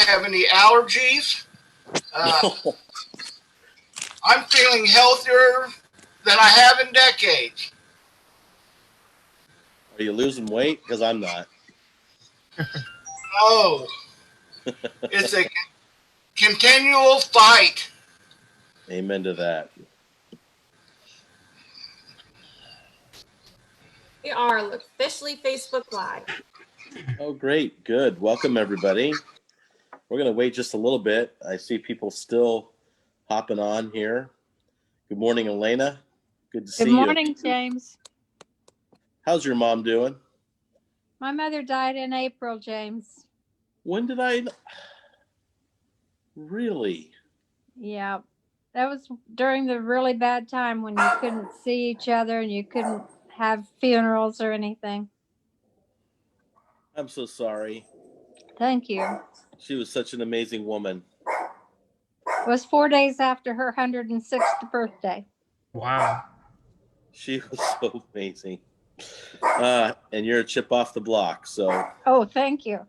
have any allergies. I'm feeling healthier than I have in decades. Are you losing weight? Because I'm not. No. It's a continual fight. Amen to that. We are officially Facebook Live. Oh, great. Good. Welcome, everybody. We're going to wait just a little bit. I see people still hopping on here. Good morning, Elena. Good to see you. Good morning, James. How's your mom doing? My mother died in April, James. When did I? Really? Yeah. That was during the really bad time when you couldn't see each other and you couldn't have funerals or anything. I'm so sorry. Thank you. She was such an amazing woman. It was 4 days after her 106th birthday. Wow. She was so amazing. And you're a chip off the block, so. Oh, thank you.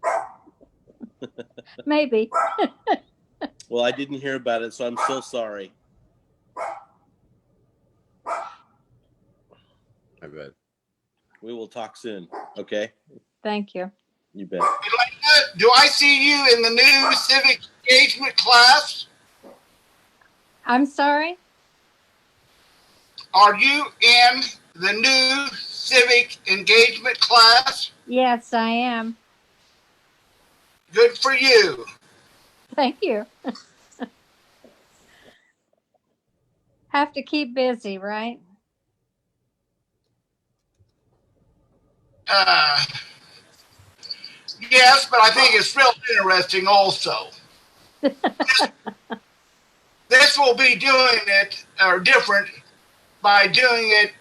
Maybe. Well, I didn't hear about it, so I'm so sorry. I bet. We will talk soon, okay? Thank you. You bet. Do I see you in the new civic engagement class? I'm sorry? Are you in the new civic engagement class? Yes, I am. Good for you. Thank you. Have to keep busy, right? Yes, but I think it's real interesting also. This will be doing it, or different, by doing it,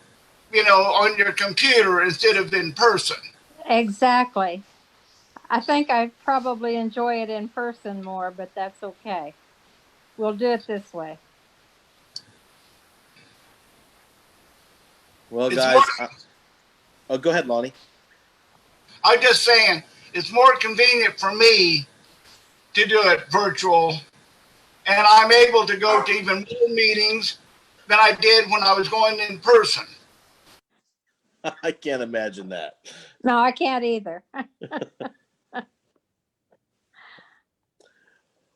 on your computer instead of in person. Exactly. I think I probably enjoy it in person more, but that's okay. We'll do it this way. Well, guys, go ahead, Lonnie. I'm just saying, it's more convenient for me to do it virtual, and I'm able to go to even more meetings than I did when I was going in person. I can't imagine that. No, I can't either.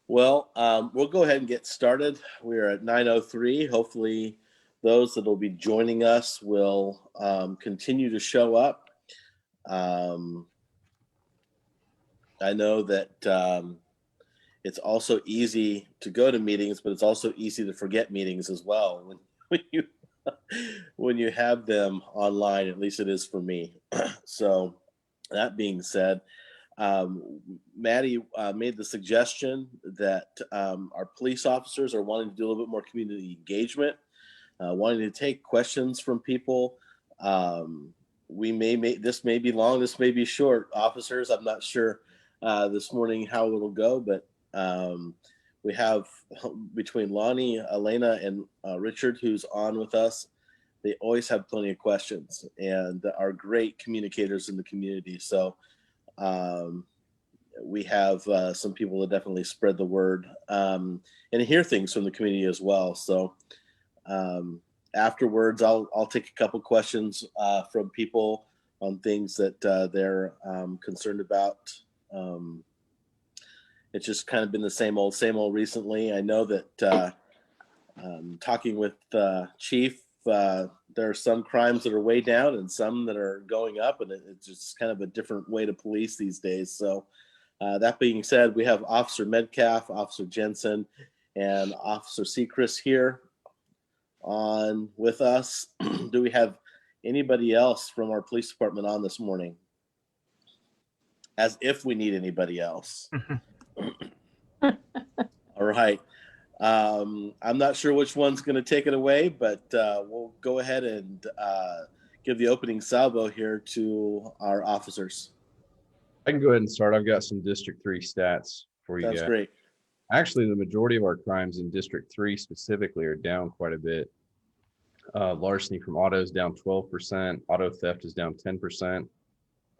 Well, we'll go ahead and get started. We are at 9:03. Hopefully, those that will be joining us will continue to show up. I know that it's also easy to go to meetings, but it's also easy to forget meetings as well when you have them online. At least it is for me. So, that being said, Maddie made the suggestion that our police officers are wanting to do a little bit more community engagement, wanting to take questions from people. This may be long, this may be short, officers. I'm not sure this morning how it'll go, but we have between Lonnie, Elena, and Richard, who's on with us. They always have plenty of questions and are great communicators in the community. So we have some people that definitely spread the word and hear things from the community as well. So afterwards, I'll take a couple questions from people on things that they're concerned about. It's just kind of been the same old recently. I know that talking with Chief, there are some crimes that are way down and some that are going up, and it's just kind of a different way to police these days. So that being said, we have Officer Metcalf, Officer Jensen, and Officer Seacrest here on with us. Do we have anybody else from our police department on this morning? As if we need anybody else. All right. I'm not sure which one's going to take it away, but we'll go ahead and give the opening salvo here to our officers. I can go ahead and start. I've got some District 3 stats for you guys. That's great. Actually, the majority of our crimes in District 3 specifically are down quite a bit. Larceny from autos down 12%. Auto theft is down 10%.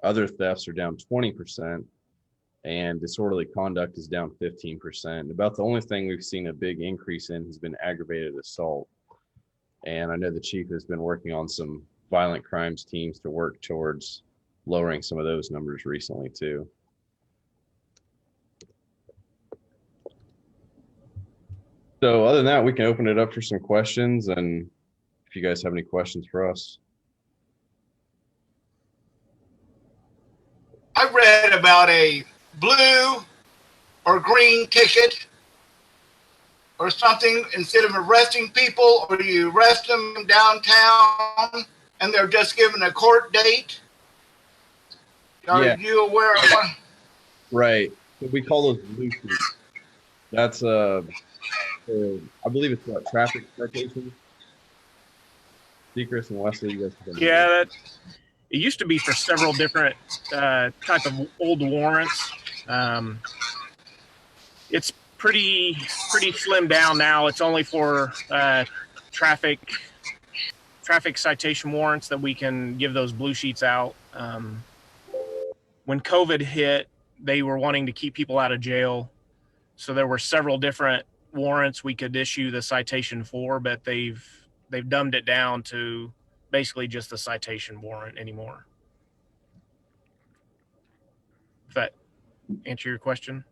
Other thefts are down 20%. and disorderly conduct is down 15%. About the only thing we've seen a big increase in has been aggravated assault. And I know the chief has been working on some violent crimes teams to work towards lowering some of those numbers recently too. So other than that, we can open it up for some questions, and if you guys have any questions for us. I read about a blue or green ticket or something. Instead of arresting people, or you arrest them downtown and they're just given a court date. Are Yeah. you aware of one? Right. So we call those blue sheets. That's I believe it's what, traffic citations. Secrets and Wesley, you guys can Yeah, that it used to be for several different type of old warrants. It's pretty slimmed down now. It's only for traffic citation warrants that we can give those blue sheets out. When COVID hit, they were wanting to keep people out of jail, so there were several different warrants we could issue the citation for, but they've dumbed it down to basically just the citation warrant anymore. Does that answer your question?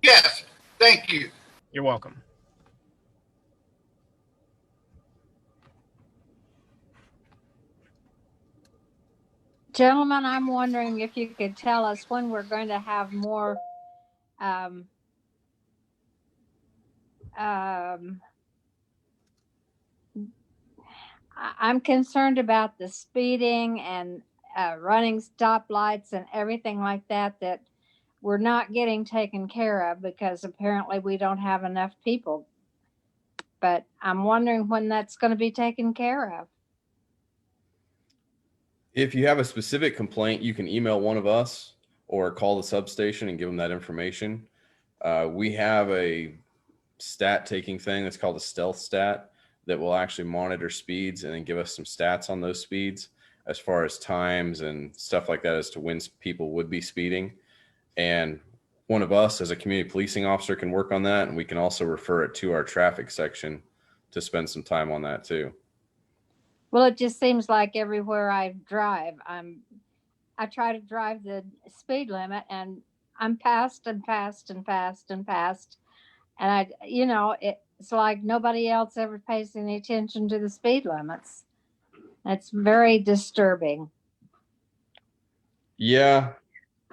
Yes, thank you. You're welcome. Gentlemen, I'm wondering if you could tell us when we're going to have more I'm concerned about the speeding and running stoplights and everything like that we're not getting taken care of because apparently we don't have enough people. But I'm wondering when that's going to be taken care of. If you have a specific complaint, you can email one of us or call the substation and give them that information. We have a stat taking thing that's called a stealth stat that will actually monitor speeds and then give us some stats on those speeds as far as times and stuff like that as to when people would be speeding. And one of us as a community policing officer can work on that, and we can also refer it to our traffic section to spend some time on that too. Well, it just seems like everywhere I drive, I try to drive the speed limit and I'm fast and fast and fast and fast. And it's like nobody else ever pays any attention to the speed limits. It's very disturbing. Yeah.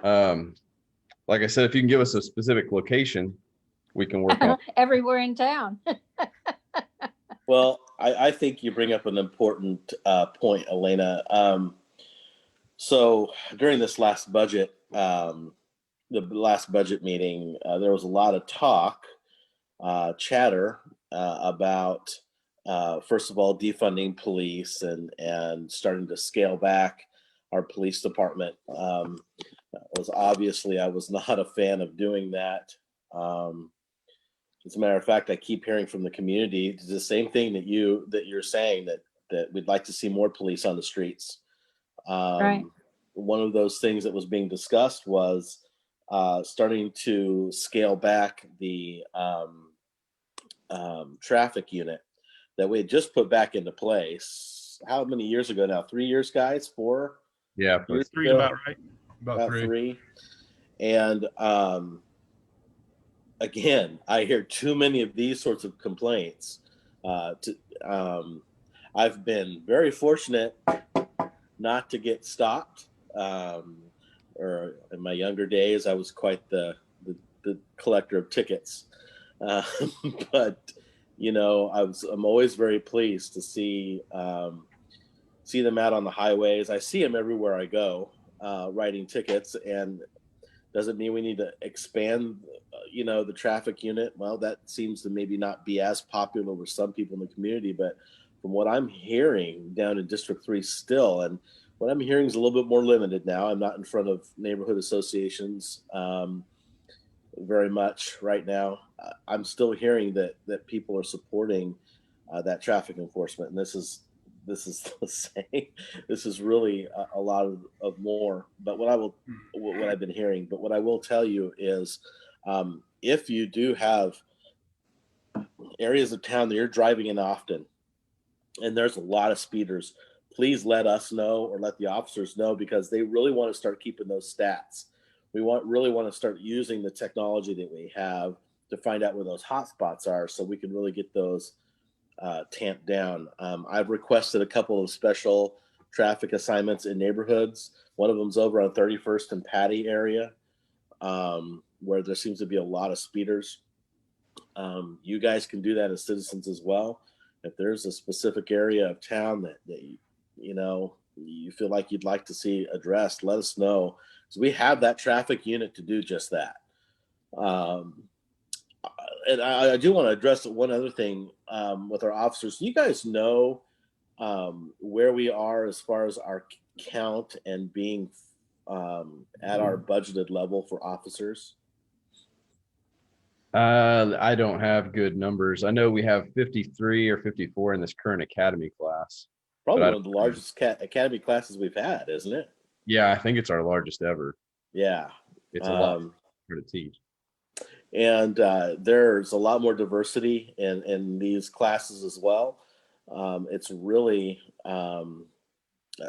Like I said, if you can give us a specific location, we can work on everywhere in town. Well, I think you bring up an important point, Elena. So during this last budget, the last budget meeting, there was a lot of talk, chatter about, first of all, defunding police and starting to scale back our police department. I was not a fan of doing that. As a matter of fact, I keep hearing from the community the same thing that you're saying, that we'd like to see more police on the streets. Right. One of those things that was being discussed was starting to scale back the traffic unit that we had just put back into place. How many years ago now? 3 years, guys? 4? Yeah, Three about right. About three. And again, I hear too many of these sorts of complaints. I've been very fortunate not to get stopped. Or in my younger days, I was quite the collector of tickets. But I'm always very pleased to see them out on the highways. I see them everywhere I go, writing tickets. And doesn't mean we need to expand, the traffic unit. Well, that seems to maybe not be as popular with some people in the community, but from what I'm hearing down in District 3 still, and what I'm hearing is a little bit more limited now. I'm not in front of neighborhood associations very much right now. I'm still hearing that people are supporting that traffic enforcement, and this is this is the same. This is really a lot of more. But what I've been hearing, but what I will tell you is, if you do have areas of town that you're driving in often, and there's a lot of speeders, please let us know or let the officers know, because they really want to start keeping those stats. We really want to start using the technology that we have to find out where those hot spots are, so we can really get those tamped down. I've requested a couple of special traffic assignments in neighborhoods. One of them's over on 31st and Patty area, where there seems to be a lot of speeders. You guys can do that as citizens as well. If there's a specific area of town that you feel like you'd like to see addressed, let us know, because we have that traffic unit to do just that. And I do want to address one other thing with our officers. You guys know where we are as far as our count and being at our budgeted level for officers? I don't have good numbers. I know we have 53 or 54 in this current academy class. Probably one of the largest academy classes we've had, isn't it? Yeah, I think it's our largest ever. Yeah. It's a lot to teach. And there's a lot more diversity in these classes as well. It's really, I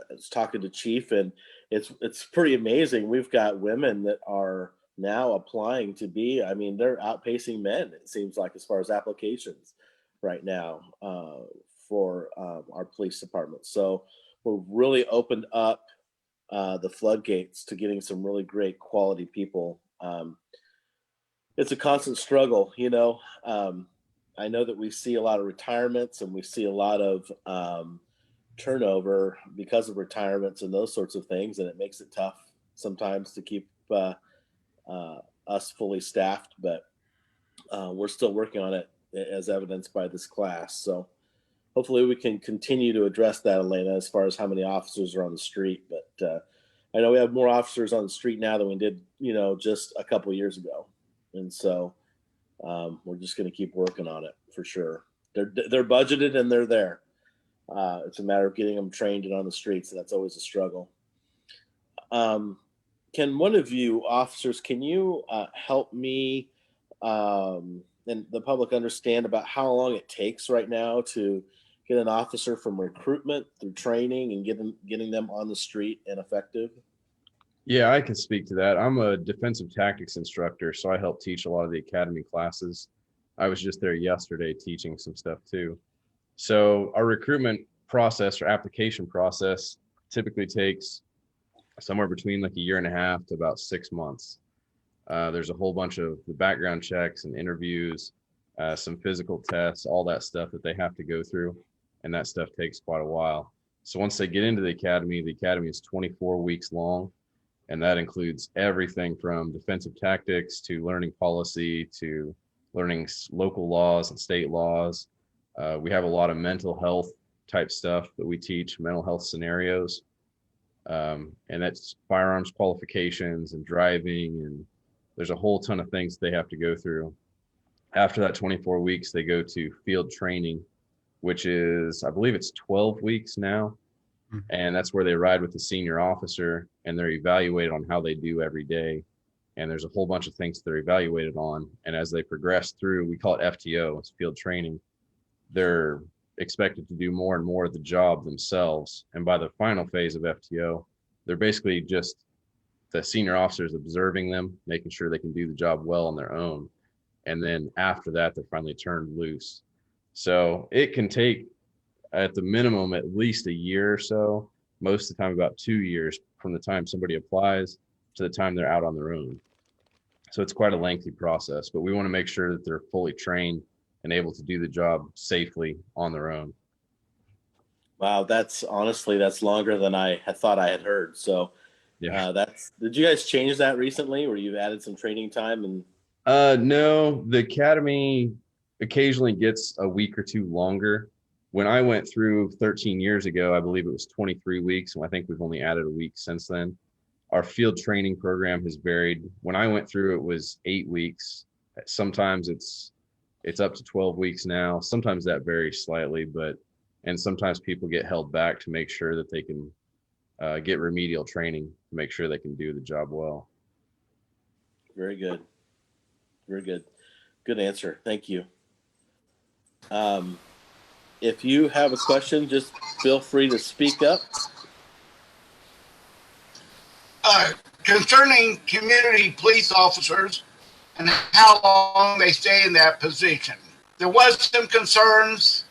was talking to Chief, and it's pretty amazing. We've got women that are now applying to be, I mean, they're outpacing men, it seems like, as far as applications right now for our police department. So we're really opened up the floodgates to getting some really great quality people. It's a constant struggle, I know that we see a lot of retirements, and we see a lot of turnover because of retirements and those sorts of things, and it makes it tough sometimes to keep us fully staffed, but we're still working on it, as evidenced by this class. So hopefully we can continue to address that, Elena, as far as how many officers are on the street. But I know we have more officers on the street now than we did, just a couple of years ago. And so we're just going to keep working on it for sure. They're budgeted and they're there. It's a matter of getting them trained and on the streets. And that's always a struggle. Can one of you officers, can you help me and the public understand about how long it takes right now to get an officer from recruitment through training and getting them on the street and effective? Yeah, I can speak to that. I'm a defensive tactics instructor, so I help teach a lot of the academy classes. I was just there yesterday teaching some stuff too. So our recruitment process or application process typically takes somewhere between like a year and a half to about 6 months. There's a whole bunch of the background checks and interviews, some physical tests, all that stuff that they have to go through. And that stuff takes quite a while. So once they get into the academy is 24 weeks long. And that includes everything from defensive tactics to learning policy to learning local laws and state laws. We have a lot of mental health type stuff that we teach, mental health scenarios. And that's firearms qualifications and driving. And there's a whole ton of things they have to go through. After that 24 weeks, they go to field training, which is, I believe it's 12 weeks now. And that's where they ride with the senior officer and they're evaluated on how they do every day. And there's a whole bunch of things they're evaluated on. And as they progress through, we call it FTO, it's field training. They're expected to do more and more of the job themselves. And by the final phase of FTO, they're basically just the senior officers observing them, making sure they can do the job well on their own. And then after that, they're finally turned loose. So it can take, at the minimum, at least a year or so, most of the time about 2 years from the time somebody applies to the time they're out on their own. So it's quite a lengthy process, but we want to make sure that they're fully trained and able to do the job safely on their own. Wow, that's longer than I had thought I had heard. So Yeah. Did you guys change that recently, where you've added some training time? And No, the academy occasionally gets a week or two longer. When I went through 13 years ago, I believe it was 23 weeks, and I think we've only added a week since then. Our field training program has varied. When I went through, it was 8 weeks. Sometimes it's up to 12 weeks now. Sometimes that varies slightly, but And sometimes people get held back to make sure that they can get remedial training to make sure they can do the job well. Very good. Very good. Good answer. Thank you. If you have a question, just feel free to speak up. Concerning community police officers and how long they stay in that position. There was some concerns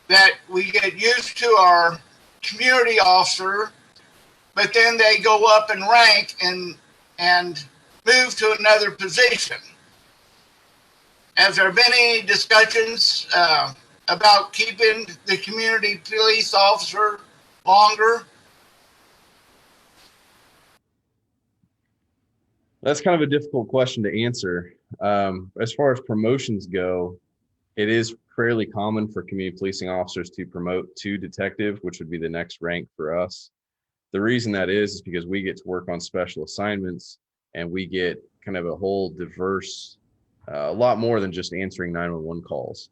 that we get used to our community officer, but then they go up in rank and move to another position. Has there been any discussions about keeping the community police officer longer? That's kind of a difficult question to answer. As far as promotions go, it is fairly common for community policing officers to promote to detective, which would be the next rank for us. The reason that is because we get to work on special assignments and we get kind of a whole diverse, a lot more than just answering 911 calls.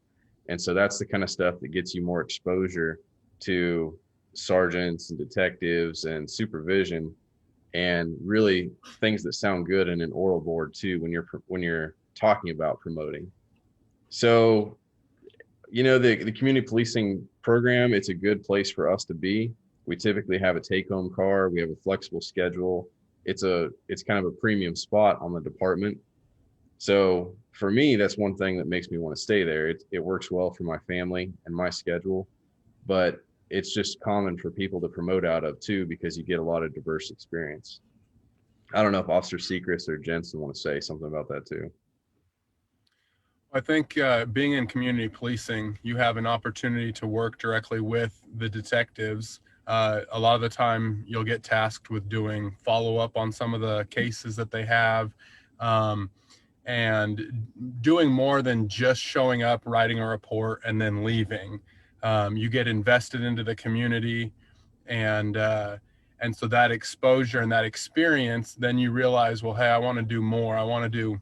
And so that's the kind of stuff that gets you more exposure to sergeants and detectives and supervision, and really things that sound good in an oral board too when you're talking about promoting. So, you know, the community policing program, it's a good place for us to be. We typically have a take-home car. We have a flexible schedule. It's kind of a premium spot on the department. So for me, that's one thing that makes me want to stay there. It works well for my family and my schedule, but it's just common for people to promote out of too, because you get a lot of diverse experience. I don't know if Officer Sechrist or Jensen want to say something about that too. I think being in community policing, you have an opportunity to work directly with the detectives. A lot of the time you'll get tasked with doing follow-up on some of the cases that they have, and doing more than just showing up, writing a report, and then leaving. You get invested into the community, and so that exposure and that experience, then you realize, well, hey, I want to do more. I want to do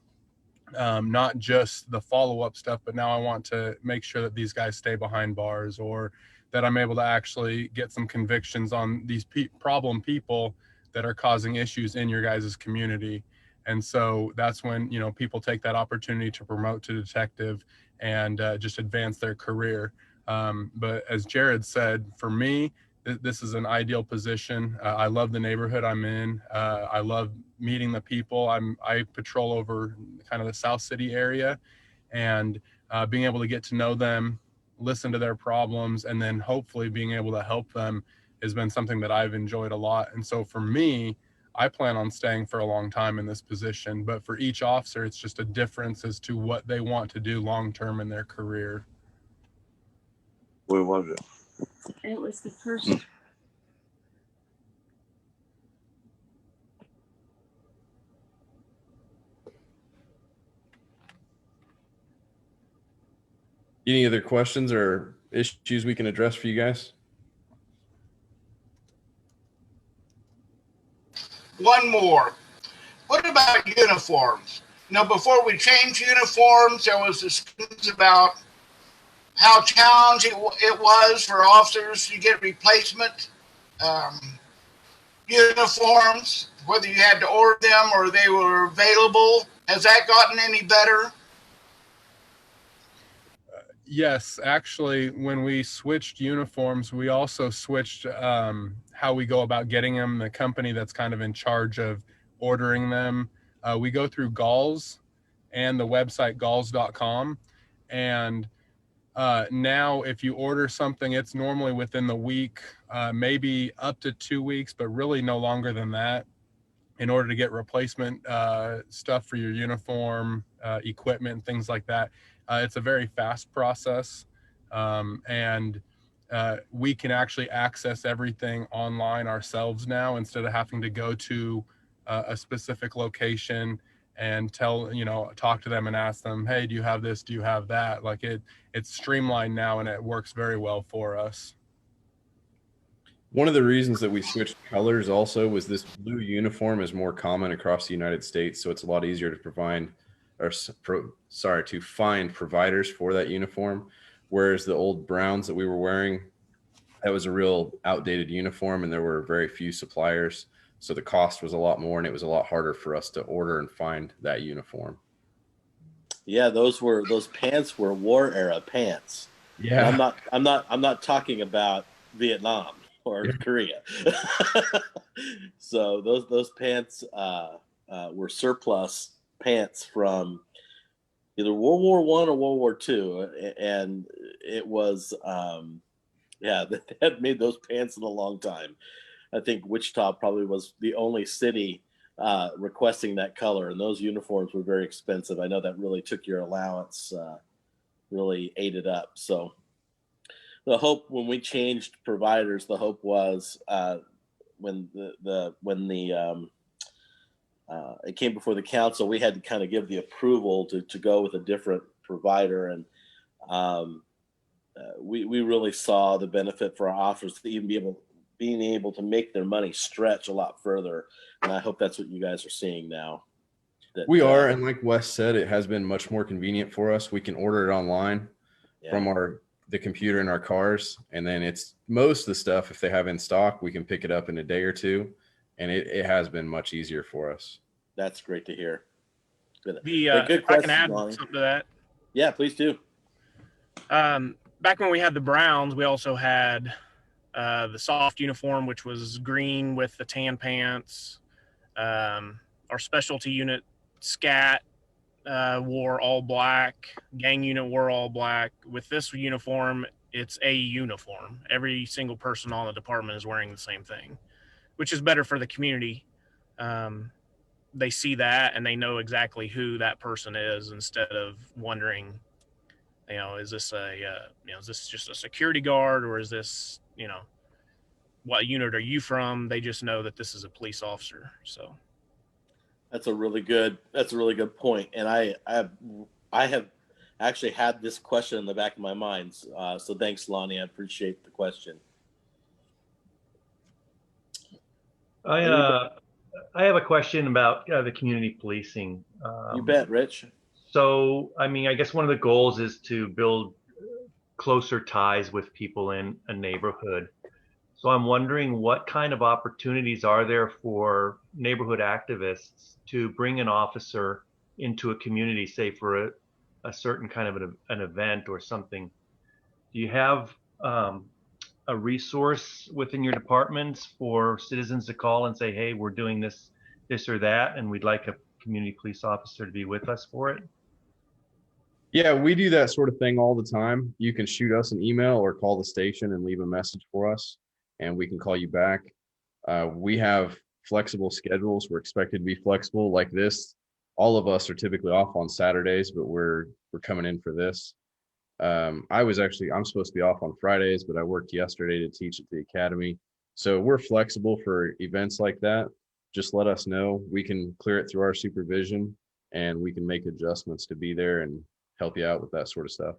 not just the follow-up stuff, but now I want to make sure that these guys stay behind bars, or that I'm able to actually get some convictions on these problem people that are causing issues in your guys' community. And so that's when, you know, people take that opportunity to promote to detective and just advance their career. But as Jared said, for me, this is an ideal position. I love the neighborhood I'm in. I love meeting the people. I patrol over kind of the South City area, and being able to get to know them, listen to their problems, and then hopefully being able to help them has been something that I've enjoyed a lot. And so for me, I plan on staying for a long time in this position, but for each officer, it's just a difference as to what they want to do long-term in their career. Where was it? It was the first. Any other questions or issues we can address for you guys? One more. What about uniforms? Now, before we changed uniforms, there was discussions about how challenging it was for officers to get replacement uniforms, whether you had to order them or they were available. Has that gotten any better? Yes, actually, when we switched uniforms, we also switched how we go about getting them. The company that's kind of in charge of ordering them, we go through Galls and the website galls.com. And now if you order something, it's normally within the week, maybe up to 2 weeks, but really no longer than that, in order to get replacement stuff for your uniform, equipment, things like that. It's a very fast process, and we can actually access everything online ourselves now, instead of having to go to a specific location and talk to them and ask them, hey, do you have this? Do you have that? Like it's streamlined now, and it works very well for us. One of the reasons that we switched colors also was this blue uniform is more common across the United States, so it's a lot easier to find providers for that uniform. Whereas the old browns that we were wearing, That was a real outdated uniform, and there were very few suppliers. So the cost was a lot more, and it was a lot harder for us to order and find that uniform. Yeah, those pants were war era pants. And I'm not talking about Vietnam or Korea. So those pants were surplus pants from either World War I or World War II, and it was they had made those pants in a long time. I think Wichita probably was the only city requesting that color, and those uniforms were very expensive. I know that really took your allowance, really ate it up. So the hope when we changed providers, the hope was when it came before the council, we had to kind of give the approval to go with a different provider, and we really saw the benefit for our officers to even being able to make their money stretch a lot further. And I hope that's what you guys are seeing now. We are, and like Wes said, it has been much more convenient for us. We can order it online from the computer in our cars, and then it's most of the stuff, if they have in stock, we can pick it up in a day or two, and it has been much easier for us. That's great to hear. Good If I can add something to that. Yeah, please do. Back when we had the Browns, we also had the soft uniform, which was green with the tan pants. Our specialty unit, SCAT, wore all black. Gang unit wore all black. With this uniform, it's a uniform. Every single person on the department is wearing the same thing, which is better for the community. They see that and they know exactly who that person is, instead of wondering, is this is this just a security guard, or is this, what unit are you from? They just know that this is a police officer. So that's a really good point. And I have actually had this question in the back of my mind. So thanks, Lonnie. I appreciate the question. I have a question about the community policing. You bet, Rich. So, I mean, I guess one of the goals is to build closer ties with people in a neighborhood. So I'm wondering, what kind of opportunities are there for neighborhood activists to bring an officer into a community, say for a certain kind of an event or something? Do you have a resource within your departments for citizens to call and say, hey, we're doing this or that, and we'd like a community police officer to be with us for it? Yeah, we do that sort of thing all the time. You can shoot us an email or call the station and leave a message for us, and we can call you back. We have flexible schedules. We're expected to be flexible like this. All of us are typically off on Saturdays, but we're coming in for this. I'm supposed to be off on Fridays, but I worked yesterday to teach at the academy. So we're flexible for events like that. Just let us know. We can clear it through our supervision, and we can make adjustments to be there and help you out with that sort of stuff.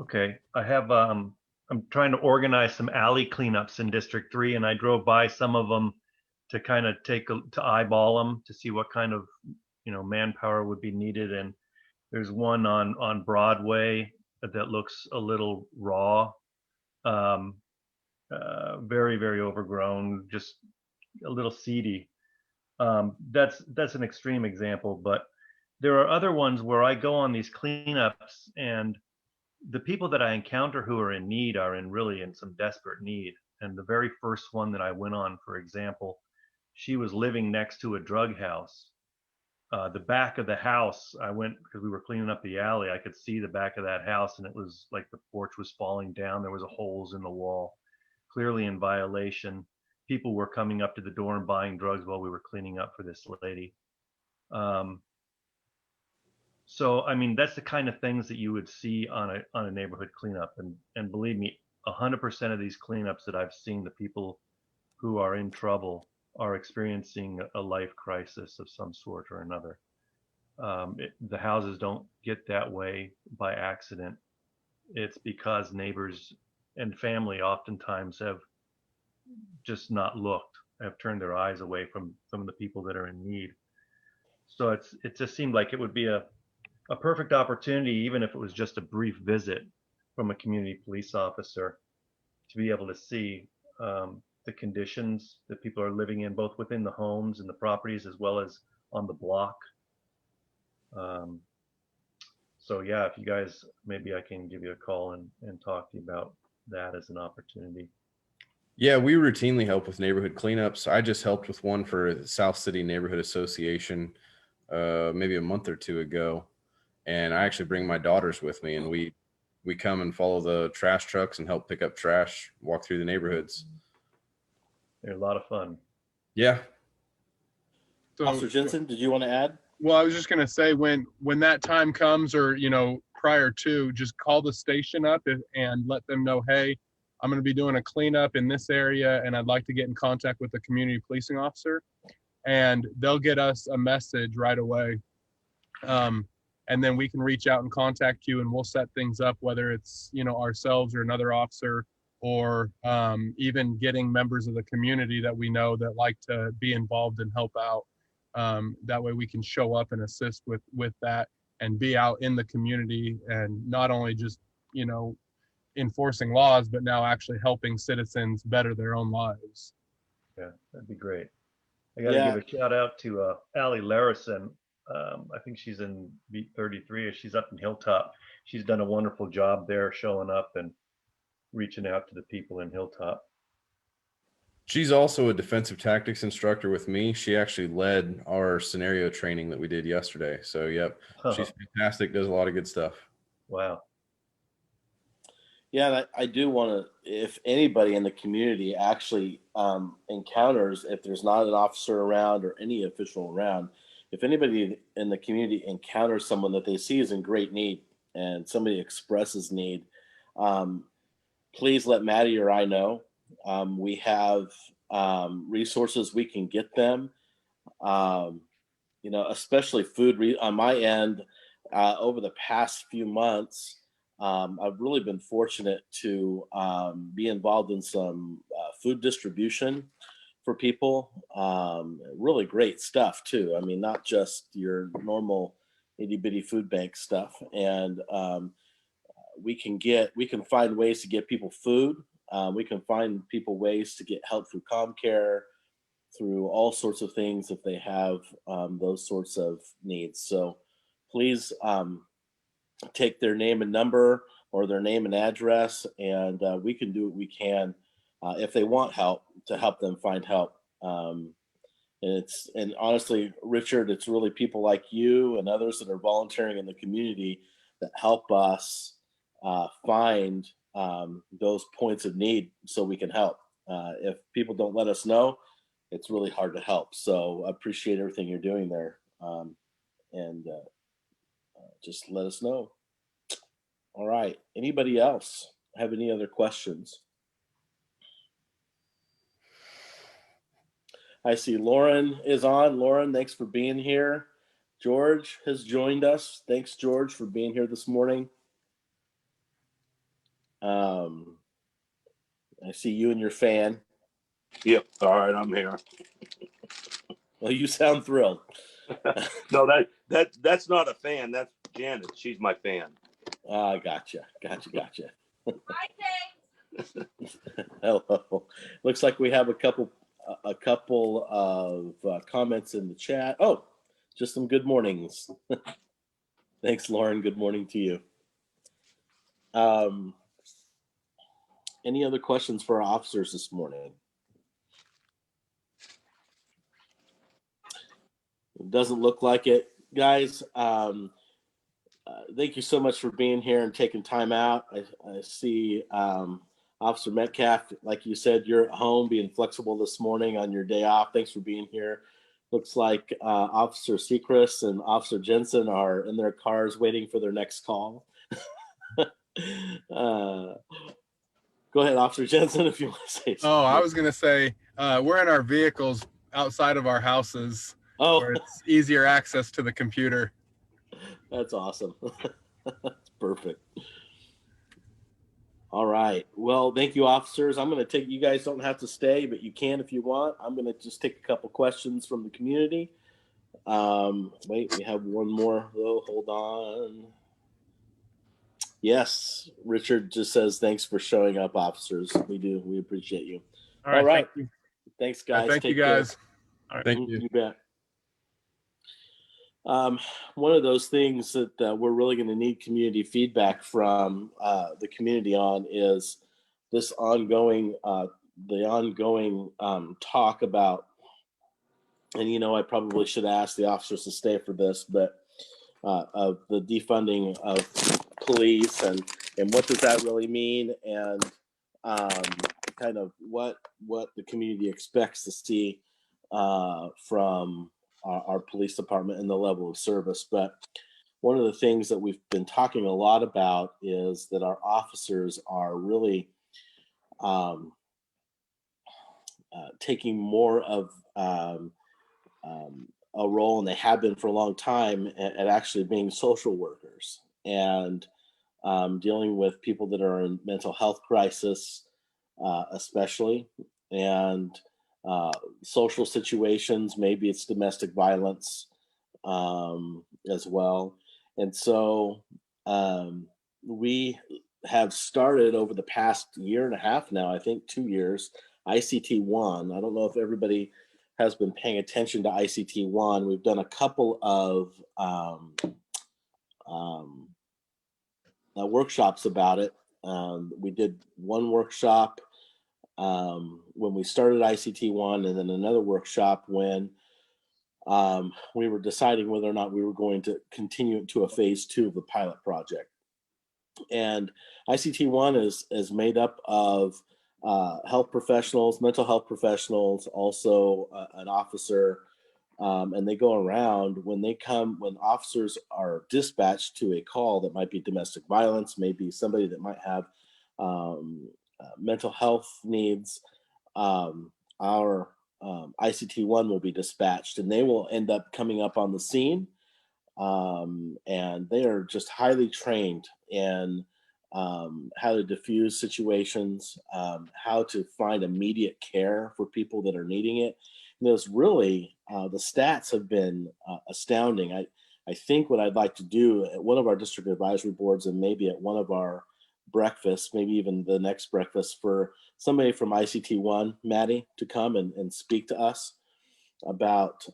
Okay. I have, I'm trying to organize some alley cleanups in District 3, and I drove by some of them to kind of to eyeball them to see what kind of, manpower would be needed. And there's one on Broadway that looks a little raw, very, very overgrown, just a little seedy. That's an extreme example, but there are other ones where I go on these cleanups, and the people that I encounter who are in need are really in some desperate need. And the very first one that I went on, for example, she was living next to a drug house. The back of the house, I went because we were cleaning up the alley. I could see the back of that house, and it was like the porch was falling down. There was holes in the wall, clearly in violation. People were coming up to the door and buying drugs while we were cleaning up for this lady. So, I mean, that's the kind of things that you would see on a neighborhood cleanup. And believe me, 100% of these cleanups that I've seen, the people who are in trouble are experiencing a life crisis of some sort or another. The houses don't get that way by accident. It's because neighbors and family oftentimes have just not looked, have turned their eyes away from some of the people that are in need. So it just seemed like it would be a perfect opportunity, even if it was just a brief visit from a community police officer, to be able to see the conditions that people are living in, both within the homes and the properties, as well as on the block. So yeah, if you guys, maybe I can give you a call and talk to you about that as an opportunity. Yeah, we routinely help with neighborhood cleanups. I just helped with one for the South City Neighborhood Association maybe a month or two ago. And I actually bring my daughters with me, and we come and follow the trash trucks and help pick up trash, walk through the neighborhoods. They're a lot of fun. Yeah. So, Officer Jensen, did you want to add? well, I was just gonna say when that time comes, or prior to, just call the station up and let them know, hey, I'm gonna be doing a cleanup in this area, and I'd like to get in contact with the community policing officer, and they'll get us a message right away. And then we can reach out and contact you, and we'll set things up, whether it's ourselves or another officer, or even getting members of the community that we know that like to be involved and help out. That way we can show up and assist with that, and be out in the community, and not only just enforcing laws, but now actually helping citizens better their own lives. Yeah, that'd be great. I got to Yeah. give a shout out to Allie Larison. I think she's in Beat 33, or she's up in Hilltop. She's done a wonderful job there, showing up and reaching out to the people in Hilltop. She's also a defensive tactics instructor with me. She actually led our scenario training that we did yesterday. So, yep, she's fantastic, does a lot of good stuff. Wow. Yeah, and I do want to, if anybody in the community actually encounters, if there's not an officer around or any official around, if anybody in the community encounters someone that they see is in great need and somebody expresses need, please let Maddie or I know. We have resources we can get them, especially food on my end. Over the past few months, I've really been fortunate to be involved in some food distribution for people. Really great stuff too. I mean, not just your normal itty bitty food bank stuff. And we can find ways to get people food. We can find people ways to get help through CommCare, through all sorts of things if they have those sorts of needs. So please take their name and number, or their name and address, and we can do what we can if they want help, to help them find help. And honestly, Richard, it's really people like you and others that are volunteering in the community that help us find those points of need so we can help. If people don't let us know, it's really hard to help. So I appreciate everything you're doing there. And just let us know. All right. Anybody else have any other questions? I see Lauren is on. Lauren, thanks for being here. George has joined us. Thanks, George, for being here this morning. I see you and your fan. Yep. All right, I'm here. Well, you sound thrilled. No, that's not a fan. That's Janet. She's my fan. Gotcha. Hello. Looks like we have a couple of comments in the chat. Oh, just some good mornings. Thanks, Lauren. Good morning to you. Any other questions for our officers this morning? It doesn't look like it, guys. Thank you so much for being here and taking time out. I see Officer Metcalf, like you said, you're at home being flexible this morning on your day off. Thanks for being here. Looks like Officer Sechrist and Officer Jensen are in their cars waiting for their next call. Go ahead, Officer Jensen, if you want to say something. Oh, I was going to say, we're in our vehicles outside of our houses, where it's easier access to the computer. That's awesome. That's perfect. All right. Well, thank you, officers. I'm going to take, you guys don't have to stay, but you can if you want. I'm going to just take a couple questions from the community. Wait, we have one more though. Hold on. Yes, Richard just says thanks for showing up, officers. We do. We appreciate you. All right. Thank you. Thanks, guys. Thank you, Take care. guys. All right. Thank you. You bet. One of those things that we're really going to need community feedback from the community on is this ongoing, talk about, and I probably should ask the officers to stay for this, but of the defunding of police and what does that really mean, and kind of what the community expects to see from our police department and the level of service. But one of the things that we've been talking a lot about is that our officers are really taking more of a role, and they have been for a long time, at actually being social workers and dealing with people that are in mental health crisis, especially, and social situations. Maybe it's domestic violence as well. And so we have started over the past year and a half now, I think 2 years, ICT-1. I don't know if everybody has been paying attention to ICT-1. We've done a couple of workshops about it. We did one workshop when we started ICT-1, and then another workshop when we were deciding whether or not we were going to continue to a phase 2 of the pilot project. And ICT-1 is made up of health professionals, mental health professionals, also an officer, and they go around when officers are dispatched to a call that might be domestic violence, maybe somebody that might have mental health needs. Our ICT-1 will be dispatched, and they will end up coming up on the scene, and they are just highly trained in how to diffuse situations, how to find immediate care for people that are needing it. And there's really, the stats have been astounding. I think what I'd like to do at one of our district advisory boards, and maybe at one of our breakfasts, maybe even the next breakfast, for somebody from ICT-1, Maddie, to come and speak to us about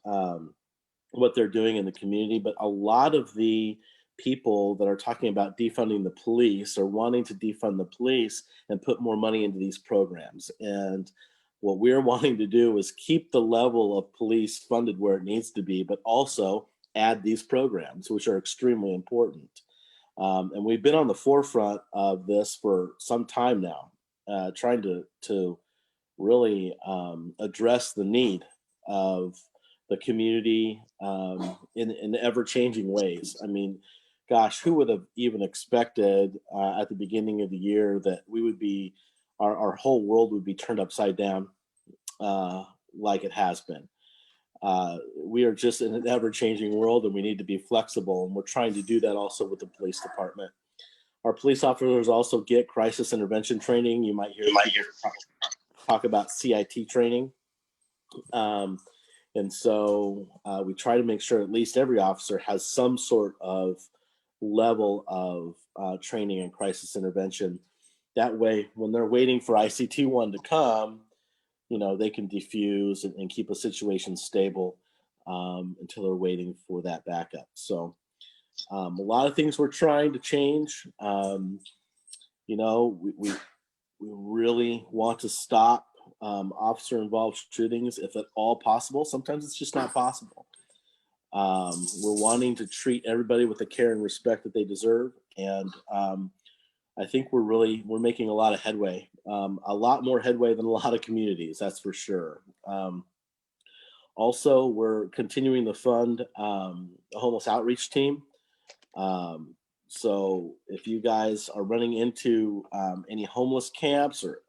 what they're doing in the community. But a lot of the people that are talking about defunding the police or wanting to defund the police and put more money into these programs. And what we're wanting to do is keep the level of police funded where it needs to be, but also add these programs, which are extremely important. And we've been on the forefront of this for some time now, trying to really address the need of the community in ever-changing ways. I mean, gosh, who would have even expected at the beginning of the year that we would be, our whole world would be turned upside down like it has been. We are just in an ever-changing world, and we need to be flexible, and we're trying to do that also with the police department. Our police officers also get crisis intervention training. You might hear talk about CIT training. And so we try to make sure at least every officer has some sort of level of training in crisis intervention. That way, when they're waiting for ICT-1 to come, they can diffuse and keep a situation stable until they're waiting for that backup. So a lot of things we're trying to change. We really want to stop officer-involved shootings if at all possible. Sometimes it's just not possible. We're wanting to treat everybody with the care and respect that they deserve. And I think we're making a lot of headway, a lot more headway than a lot of communities, that's for sure. Also, we're continuing to fund a homeless outreach team. So if you guys are running into any homeless camps or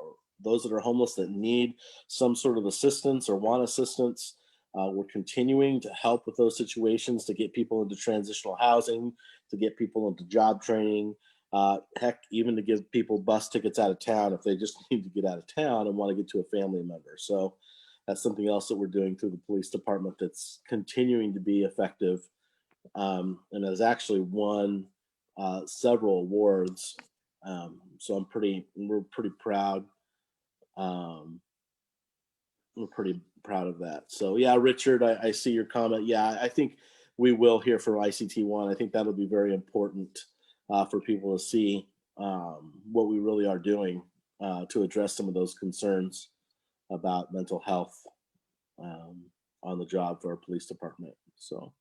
those that are homeless that need some sort of assistance or want assistance, we're continuing to help with those situations, to get people into transitional housing, to get people into job training, heck, even to give people bus tickets out of town if they just need to get out of town and want to get to a family member. So that's something else that we're doing through the police department that's continuing to be effective, and has actually won several awards. So we're pretty proud. We're pretty proud of that. So yeah, Richard, I see your comment. Yeah, I think we will hear from ICT1. I think that'll be very important for people to see what we really are doing to address some of those concerns about mental health on the job for our police department. So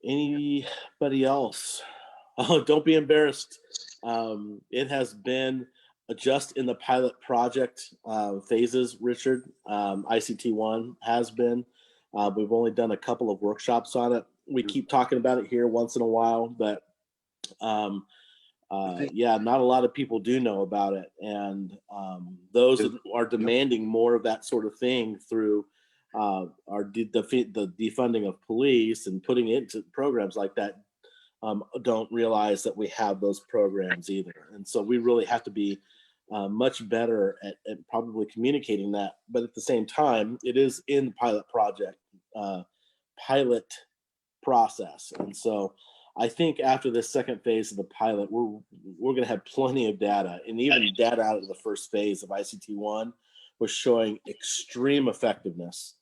anybody else? Oh, don't be embarrassed. It has been just in the pilot project phases, Richard. ICT1 has been. We've only done a couple of workshops on it. We keep talking about it here once in a while, but yeah, not a lot of people do know about it. And those that are demanding more of that sort of thing through the defunding of police and putting it into programs like that don't realize that we have those programs either. And so we really have to be much better at probably communicating that. But at the same time, it is in the pilot process. And so I think after the second phase of the pilot, we're going to have plenty of data, and even data out of the first phase of ICT1 was showing extreme effectiveness.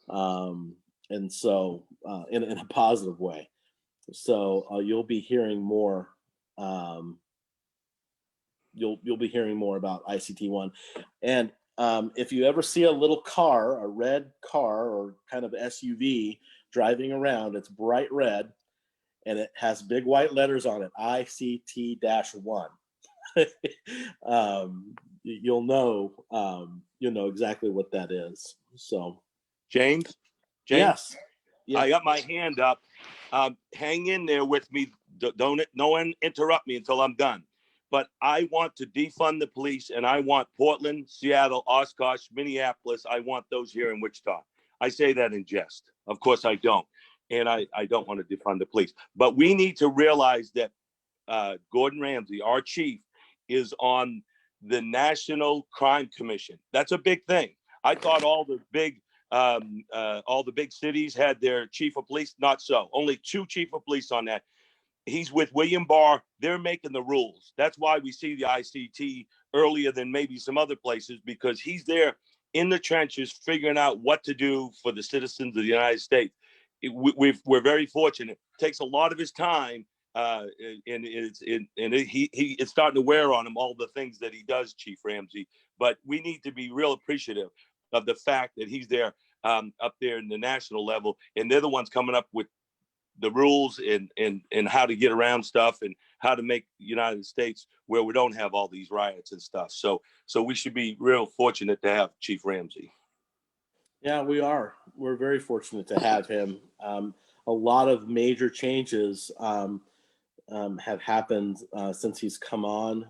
And so in a positive way. So you'll be hearing more. You'll be hearing more about ICT1. And if you ever see a little car, a red car or kind of SUV driving around, it's bright red and it has big white letters on it, ICT-1. You'll know exactly what that is. So James, yes. I got my hand up. Hang in there with me. Don't no one interrupt me until I'm done. But I want to defund the police, and I want Portland, Seattle, Oshkosh, Minneapolis. I want those here in Wichita. I say that in jest. Of course I don't. And I don't want to defund the police. But we need to realize that Gordon Ramsay, our chief, is on the National Crime Commission. That's a big thing. I thought all the big cities had their chief of police. Not so. Only 2 chief of police on that. He's with William Barr. They're making the rules. That's why we see the ICT earlier than maybe some other places, because he's there in the trenches figuring out what to do for the citizens of the United States. We're very fortunate. It takes a lot of his time, and it's starting to wear on him, all the things that he does, Chief Ramsay. But we need to be real appreciative of the fact that he's there up there in the national level, and they're the ones coming up with the rules and how to get around stuff and how to make the United States where we don't have all these riots and stuff. So we should be real fortunate to have Chief Ramsay. Yeah, we are. We're very fortunate to have him. A lot of major changes have happened since he's come on.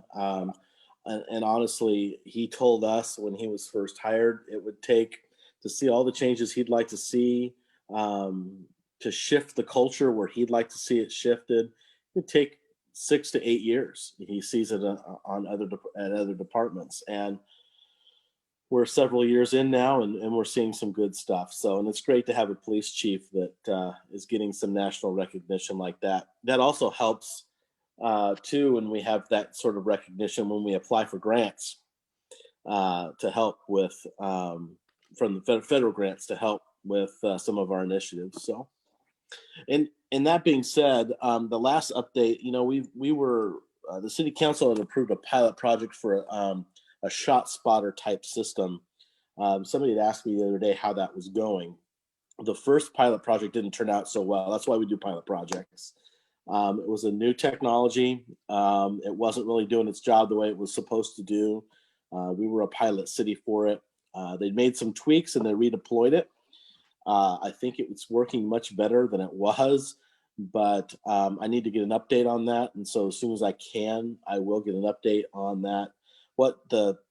And honestly, he told us when he was first hired, it would take to see all the changes he'd like to see, to shift the culture where he'd like to see it shifted. It'd take 6 to 8 years. He sees it on other departments, and we're several years in now, and we're seeing some good stuff. So, and it's great to have a police chief that is getting some national recognition like that. That also helps too, when we have that sort of recognition when we apply for grants to help with from the federal grants to help with some of our initiatives. So, and that being said, the last update, we were the city council had approved a pilot project for a shot spotter type system. Somebody had asked me the other day how that was going. The first pilot project didn't turn out so well. That's why we do pilot projects. It was a new technology. It wasn't really doing its job the way it was supposed to do. We were a pilot city for it. They made some tweaks and they redeployed it. I think it's working much better than it was, but I need to get an update on that. And so as soon as I can, I will get an update on that. What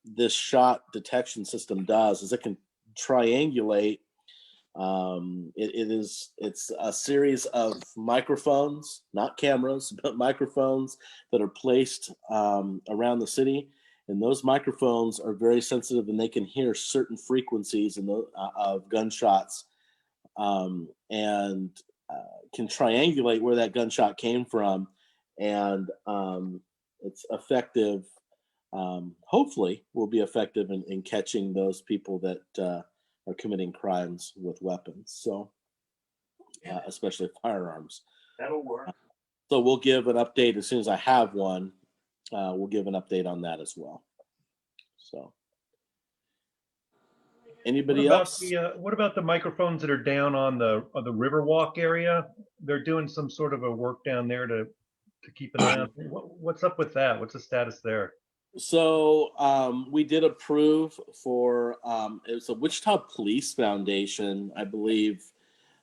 this shot detection system does is it can triangulate. It's a series of microphones, not cameras, but microphones that are placed around the city. And those microphones are very sensitive, and they can hear certain frequencies of gunshots and can triangulate where that gunshot came from, and it's effective. Hopefully, will be effective in catching those people that are committing crimes with weapons. So, especially firearms. That'll work. So we'll give an update as soon as I have one. We'll give an update on that as well. So, anybody else? What about the microphones that are down on the Riverwalk area? They're doing some sort of a work down there to keep an eye on. What's up with that? What's the status there? So we did approve for it was a Wichita Police Foundation, I believe,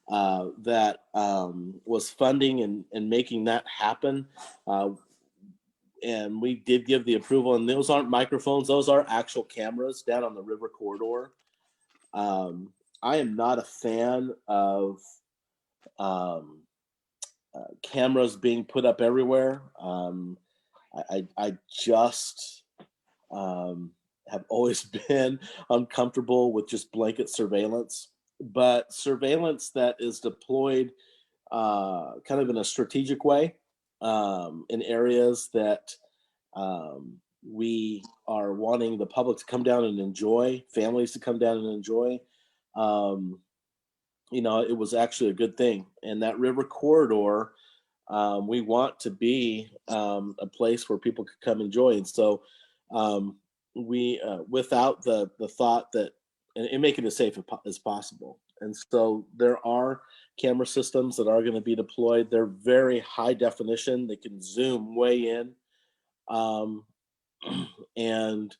that was funding and making that happen. And we did give the approval, and those aren't microphones; those are actual cameras down on the river corridor. I am not a fan of cameras being put up everywhere. I just have always been uncomfortable with just blanket surveillance, but surveillance that is deployed kind of in a strategic way in areas that we are wanting the public to come down and enjoy, families to come down and enjoy. It was actually a good thing. And that river corridor, we want to be a place where people could come enjoy. And so we, without the thought that, and make it as safe as possible. And so there are camera systems that are going to be deployed. They're very high definition. They can zoom way in. And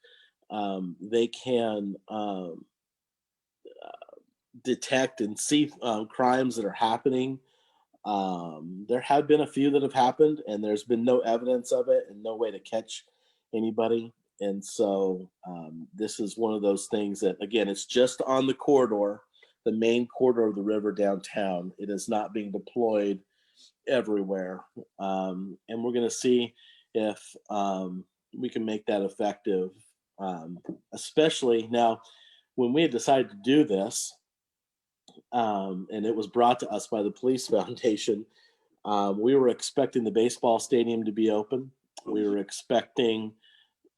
they can detect and see crimes that are happening. There have been a few that have happened, and there's been no evidence of it and no way to catch anybody. And so this is one of those things that, again, it's just on the corridor, the main corridor of the river downtown. It is not being deployed everywhere. And we're going to see if we can make that effective, especially now when we had decided to do this, and it was brought to us by the Police Foundation. We were expecting the baseball stadium to be open. We were expecting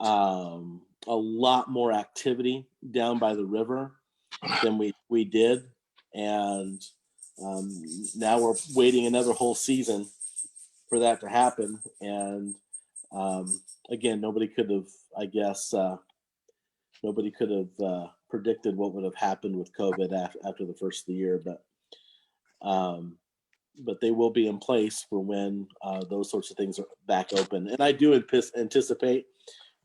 a lot more activity down by the river than we did. And now we're waiting another whole season for that to happen. And again, nobody could have, I guess, predicted what would have happened with COVID after the first of the year, but they will be in place for when those sorts of things are back open. And I do anticipate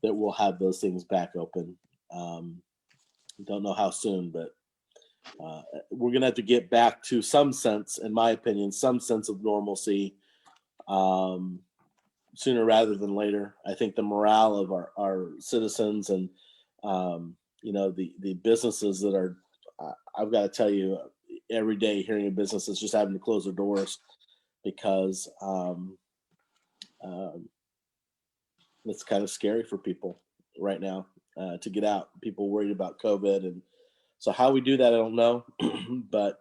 that we'll have those things back open. Don't know how soon, but we're going to have to get back to some sense, in my opinion, some sense of normalcy sooner rather than later. I think the morale of our citizens and the businesses that are, I've got to tell you, every day hearing of businesses just having to close their doors because it's kind of scary for people right now to get out. People worried about COVID. And so how we do that, I don't know. But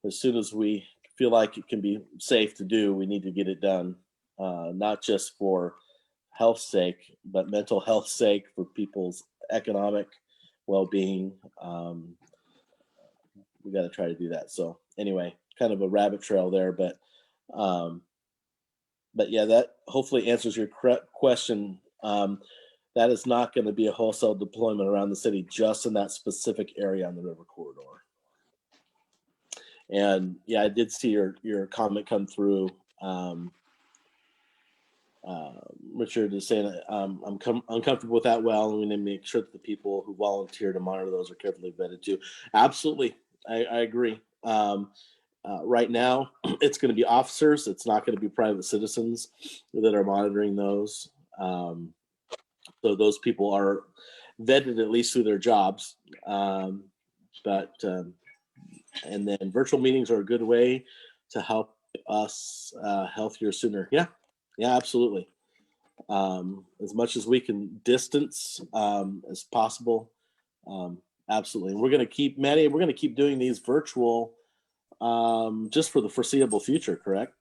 as soon as we feel like it can be safe to do, we need to get it done, not just for health sake, but mental health sake, for people's economic well-being. We got to try to do that. So anyway, kind of a rabbit trail there, but yeah, that hopefully answers your question. That is not going to be a wholesale deployment around the city, just in that specific area on the river corridor. And yeah, I did see your comment come through. Richard is saying I'm uncomfortable with that. Well, and we need to make sure that the people who volunteer to monitor those are carefully vetted too. Absolutely, I agree. Right now, it's going to be officers. It's not going to be private citizens that are monitoring those. So those people are vetted at least through their jobs. And then virtual meetings are a good way to help us healthier sooner. Yeah, absolutely. As much as we can distance as possible, Absolutely. And we're going to keep, Maddie, we're going to keep doing these virtual just for the foreseeable future, correct?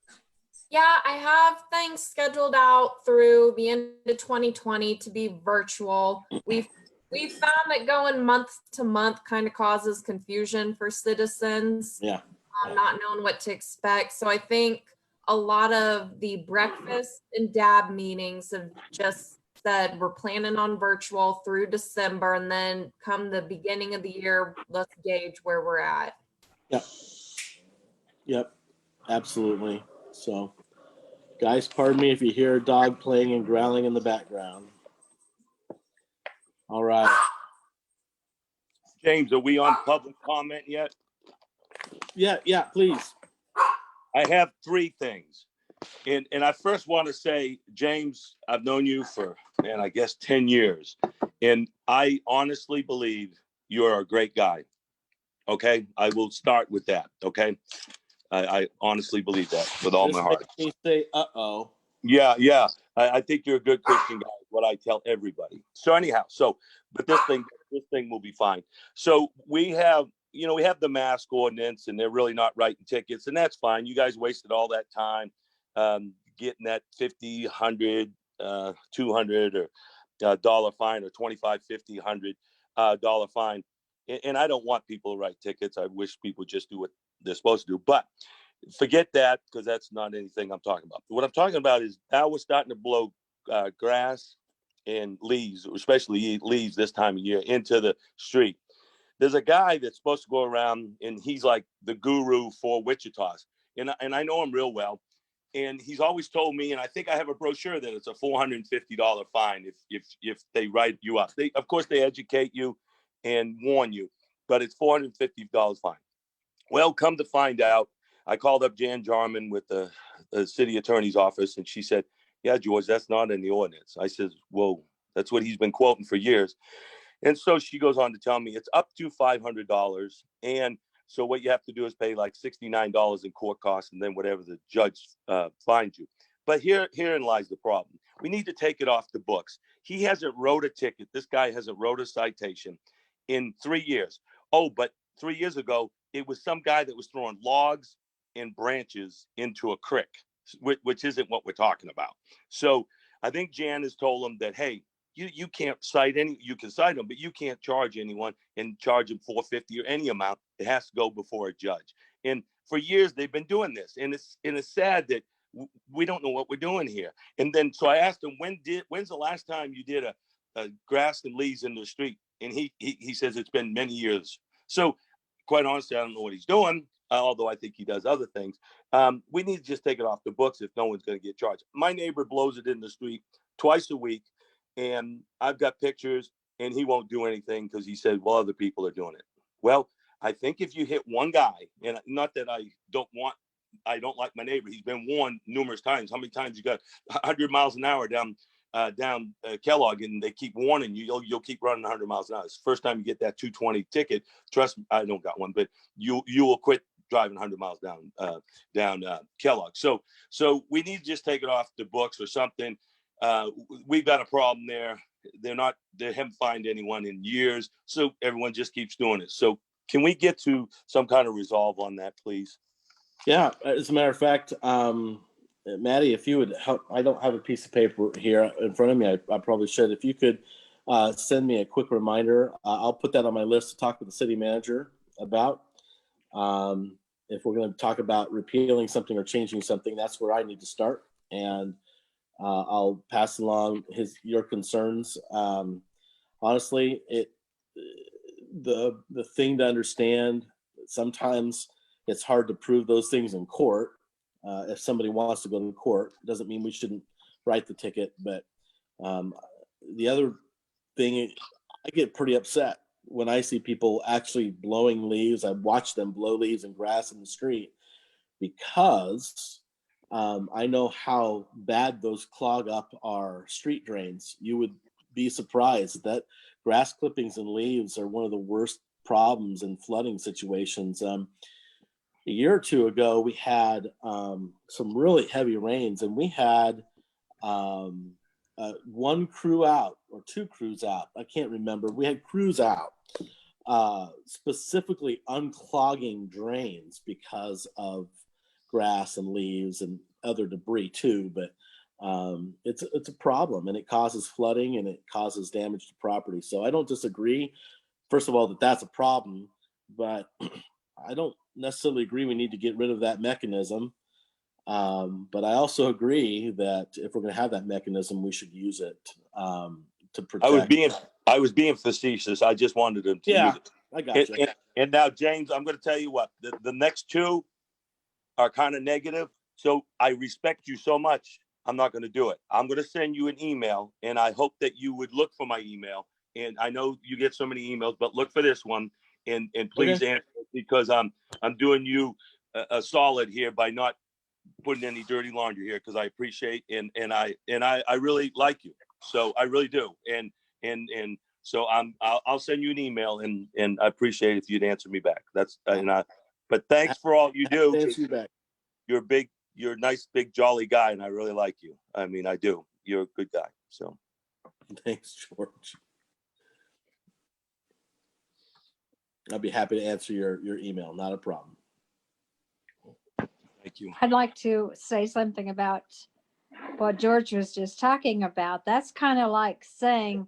Yeah, I have things scheduled out through the end of 2020 to be virtual. We've found that going month to month kind of causes confusion for citizens. Yeah. Not knowing what to expect. So I think a lot of the breakfast and DAB meetings have just said we're planning on virtual through December, and then come the beginning of the year, let's gauge where we're at. Yep. Yep. Absolutely. So, guys, pardon me if you hear a dog playing and growling in the background. All right. James, are we on public comment yet? Yeah, please. I have three things. And I first want to say, James, I've known you for, man, I guess 10 years. And I honestly believe you're a great guy. Okay? I will start with that. Okay? I honestly believe that with all my heart. Makes me say, uh-oh. Yeah. I think you're a good Christian guy, what I tell everybody. So anyhow, but this thing will be fine. So we have the mask ordinance, and they're really not writing tickets, and that's fine. You guys wasted all that time getting that $50, $100, $200 or dollar fine, or $25, $50, $100 fine. And I don't want people to write tickets. I wish people just do what they're supposed to do. But forget that, because that's not anything I'm talking about. What I'm talking about is now we're starting to blow grass and leaves, especially leaves this time of year, into the street. There's a guy that's supposed to go around, and he's like the guru for Wichitas. And I know him real well. And he's always told me, and I think I have a brochure, that it's a $450 fine if they write you up. Of course, they educate you and warn you, but it's $450 fine. Well, come to find out, I called up Jan Jarman with the city attorney's office, and she said, yeah, George, that's not in the ordinance. I said, well, that's what he's been quoting for years. And so she goes on to tell me it's up to $500. And so what you have to do is pay like $69 in court costs, and then whatever the judge finds you. But herein lies the problem. We need to take it off the books. He hasn't wrote a ticket. This guy hasn't wrote a citation in 3 years. Oh, but 3 years ago, it was some guy that was throwing logs and branches into a creek, which isn't what we're talking about. So I think Jan has told him that, hey, you can't cite you can cite them, but you can't charge anyone and charge them $450 or any amount. It has to go before a judge. And for years they've been doing this, and it's sad that we don't know what we're doing here. And then so I asked him, when's the last time you did a grass and leaves in the street? And he says it's been many years. So quite honestly, I don't know what he's doing, although I think he does other things. We need to just take it off the books if no one's going to get charged. My neighbor blows it in the street twice a week, and I've got pictures, and he won't do anything because he said, well, other people are doing it. Well, I think if you hit one guy, and not that I don't like my neighbor. He's been warned numerous times. How many times you got 100 miles an hour down Kellogg, and they keep warning you, you'll keep running 100 miles an hour. It's the first time you get that 220 ticket. Trust me, I don't got one, but you will quit driving 100 miles down Kellogg. So we need to just take it off the books or something. We've got a problem there. They haven't fined anyone in years. So everyone just keeps doing it. So can we get to some kind of resolve on that, please? Yeah, as a matter of fact, Maddie, if you would help, I don't have a piece of paper here in front of me. I probably should. If you could send me a quick reminder, I'll put that on my list to talk with the city manager about. If we're going to talk about repealing something or changing something, that's where I need to start. And I'll pass along your concerns. Honestly, the thing to understand, sometimes it's hard to prove those things in court. If somebody wants to go to court, it doesn't mean we shouldn't write the ticket. But the other thing, I get pretty upset when I see people actually blowing leaves. I watch them blow leaves and grass in the street because I know how bad those clog up our street drains. You would be surprised that grass clippings and leaves are one of the worst problems in flooding situations. A year or two ago, we had some really heavy rains, and we had one crew out or two crews out. I can't remember. We had crews out specifically unclogging drains because of grass and leaves and other debris too, but it's a problem, and it causes flooding and it causes damage to property. So I don't disagree, first of all, that that's a problem, but I don't necessarily agree we need to get rid of that mechanism. But I also agree that if we're going to have that mechanism, we should use it to protect. I was being facetious. I just wanted to Yeah, use it. I got you. And now, James, I'm going to tell you what, the next two are kind of negative. So I respect you so much. I'm not going to do it. I'm going to send you an email, and I hope that you would look for my email. And I know you get so many emails, but look for this one, and please answer it, because I'm doing you a solid here by not putting any dirty laundry here, because I appreciate and I really like you. So I really do. And so I'll send you an email, and I appreciate if you'd answer me back. But thanks for all you do. Answer you back. You're a nice, big, jolly guy, and I really like you. I mean, I do. You're a good guy. So Thanks, George. I'll be happy to answer your email. Not a problem. thank you. I'd like to say something about what George was just talking about. That's kind of like saying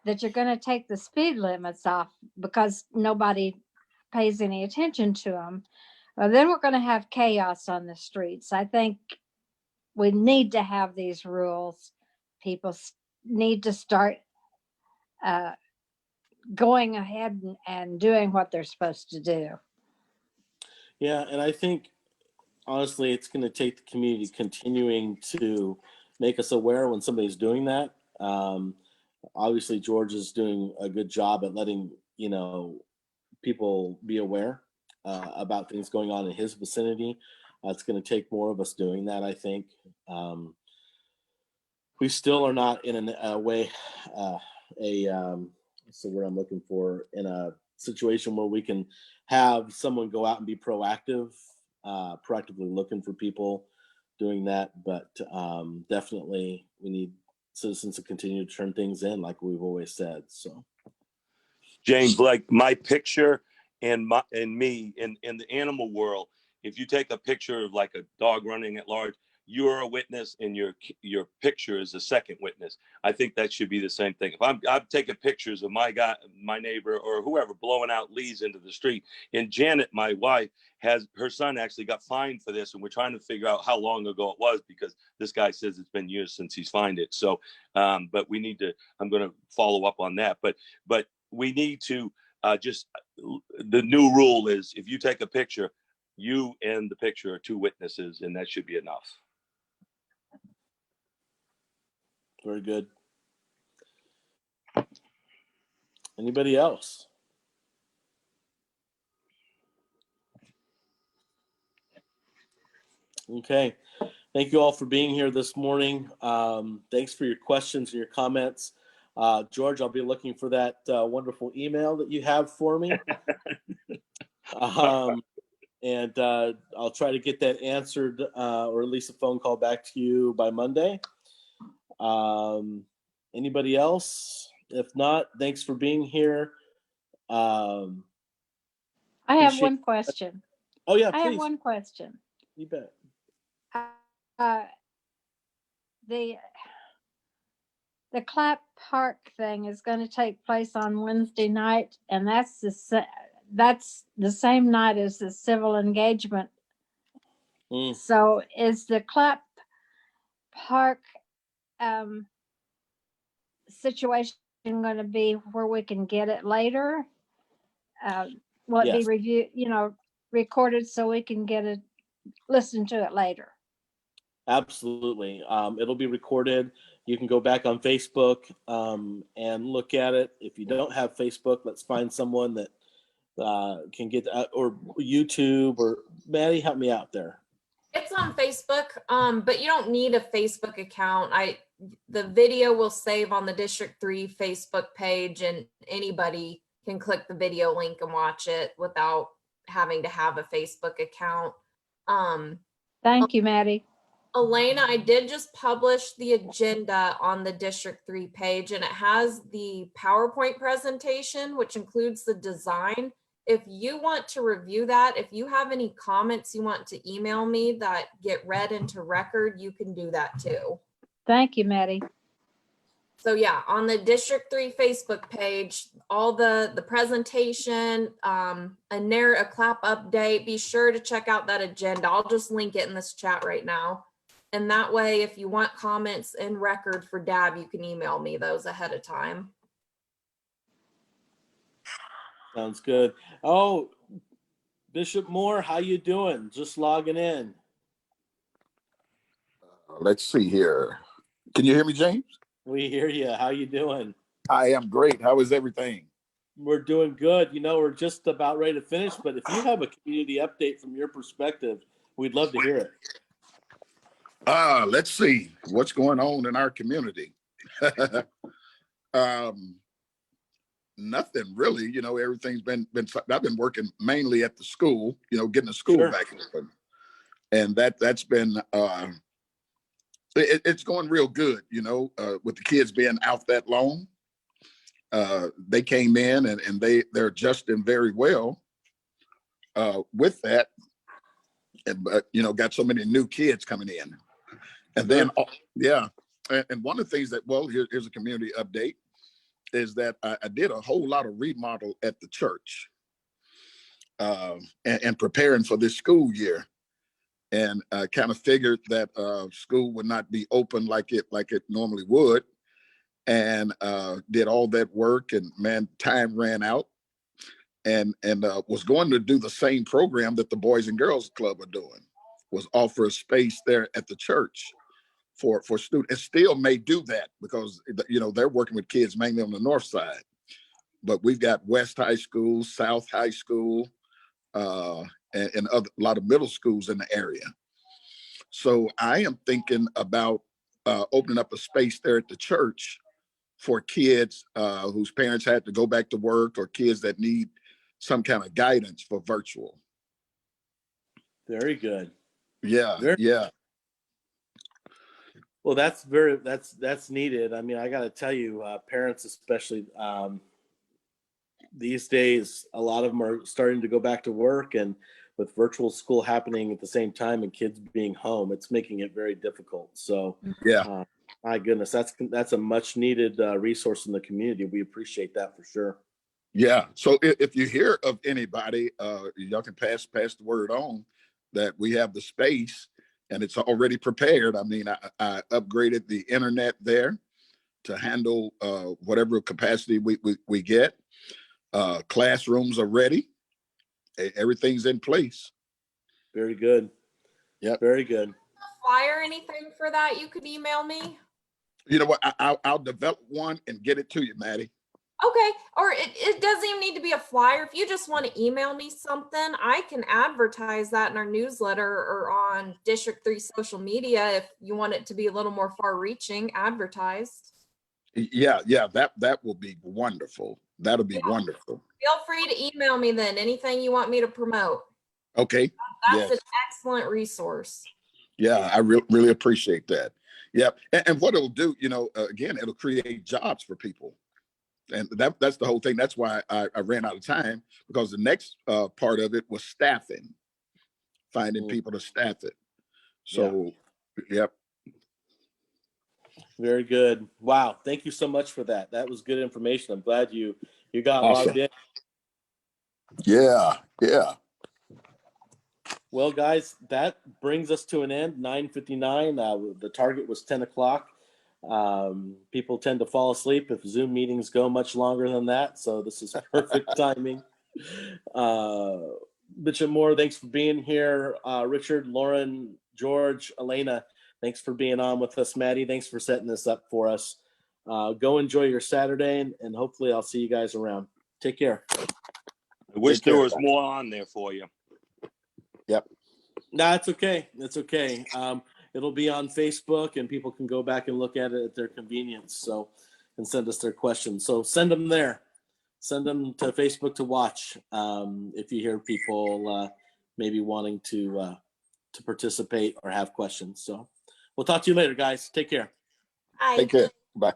that you're going to take the speed limits off because nobody pays any attention to them. Well, then we're going to have chaos on the streets. I think we need to have these rules. People need to start going ahead and doing what they're supposed to do. Yeah, and I think honestly, it's going to take the community continuing to make us aware when somebody's doing that. Obviously, George is doing a good job at letting people be aware about things going on in his vicinity. It's going to take more of us doing that, I think. We still are not in so where I'm looking for, in a situation where we can have someone go out and be proactively looking for people doing that. But definitely we need citizens to continue to turn things in like we've always said. So James, like my picture and me in the animal world, if you take a picture of like a dog running at large, you're a witness, and your picture is a second witness. I think that should be the same thing. If I'm taking pictures of my neighbor or whoever blowing out leaves into the street, and Janet, my wife, her son actually got fined for this, and we're trying to figure out how long ago it was, because this guy says it's been years since he's fined it. So, but we need to. I'm going to follow up on that. But we need to the new rule is, if you take a picture, you and the picture are two witnesses, and that should be enough. very good. Anybody else? Okay. Thank you all for being here this morning. Thanks for your questions and your comments. George, I'll be looking for that wonderful email that you have for me. And I'll try to get that answered, or at least a phone call back to you by Monday. Anybody else? If not, thanks for being here. I have one question. Oh yeah, I have please. one question. You bet. The Clap Park thing is going to take place on Wednesday night, and that's the same night as the civil engagement. So is the Clap Park situation going to be where we can get it later? Will it be reviewed, recorded, so we can listen to it later? Absolutely. It'll be recorded. You can go back on Facebook and look at it. If you don't have Facebook, let's find someone that can get, or YouTube, or Maddie, help me out there. It's on Facebook, but you don't need a Facebook account. The video will save on the District 3 Facebook page, and anybody can click the video link and watch it without having to have a Facebook account. Thank you, Maddie. Elena, I did just publish the agenda on the District 3 page, and it has the PowerPoint presentation, which includes the design. If you want to review that, if you have any comments you want to email me that get read into record, you can do that too. Thank you, Maddie. So yeah, on the District 3 Facebook page, all the presentation, a clap update, be sure to check out that agenda. I'll just link it in this chat right now. And that way, if you want comments in record for DAB, you can email me those ahead of time. Sounds good. Oh, Bishop Moore, how you doing? Just logging in. Let's see here. Can you hear me, James? We hear you. How you doing? I am great. How is everything? We're doing good. You know, we're just about ready to finish, but if you have a community update from your perspective, we'd love to hear it. Let's see what's going on in our community. Nothing really, you know, everything's been I've been working mainly at the school, you know, getting the school Sure. back open. And that's been it's going real good, you know, with the kids being out that long. They came in and they're adjusting very well with that. And but you know, got so many new kids coming in. And then yeah. And one of the things that, well, here's a community update, is that I did a whole lot of remodel at the church and preparing for this school year. And I kind of figured that school would not be open like it normally would. And did all that work, and man, time ran out. And was going to do the same program that the Boys and Girls Club are doing, was offer a space there at the church for students, and still may do that because, you know, they're working with kids mainly on the north side. But we've got West High School, South High School, and a lot of middle schools in the area. So I am thinking about opening up a space there at the church for kids whose parents had to go back to work, or kids that need some kind of guidance for virtual. Very good. Yeah, Very yeah. Well, that's needed. I mean, I got to tell you, parents especially, these days, a lot of them are starting to go back to work, and with virtual school happening at the same time and kids being home, it's making it very difficult. So, yeah, my goodness, that's a much needed resource in the community. We appreciate that for sure. Yeah. So if you hear of anybody, y'all can pass the word on that we have the space and it's already prepared. I mean, I upgraded the internet there to handle whatever capacity we get. Classrooms are ready. Everything's in place. Very good. Yeah. Very good. Flyer, anything for that you could email me? You know what? I'll develop one and get it to you, Maddie. Okay, or it doesn't even need to be a flyer. If you just want to email me something, I can advertise that in our newsletter or on District 3 social media. If you want it to be a little more far reaching, advertised. Yeah, that will be wonderful. That'll be wonderful. Feel free to email me then, anything you want me to promote. Okay. That's an excellent resource. Yeah, I really appreciate that. Yeah, and what it'll do, you know, again, it'll create jobs for people. And that's the whole thing. That's why I ran out of time, because the next part of it was staffing, finding people to staff it. So, yep. Very good. Wow. Thank you so much for that. That was good information. I'm glad you got Awesome. logged in. Yeah. Well, guys, that brings us to an end. 9:59. The target was 10 o'clock. People tend to fall asleep if Zoom meetings go much longer than that. So this is perfect timing. Bishop Moore, thanks for being here. Richard, Lauren, George, Elena, thanks for being on with us. Maddie, thanks for setting this up for us. Go enjoy your Saturday, and hopefully I'll see you guys around. Take care. I wish there was more on there for you. Yep. No, it's okay. It's okay. It'll be on Facebook, and people can go back and look at it at their convenience. So, and send us their questions. So send them there. Send them to Facebook to watch. If you hear people maybe wanting to participate or have questions. So, We'll talk to you later, guys. Take care. Bye. Take care. Bye.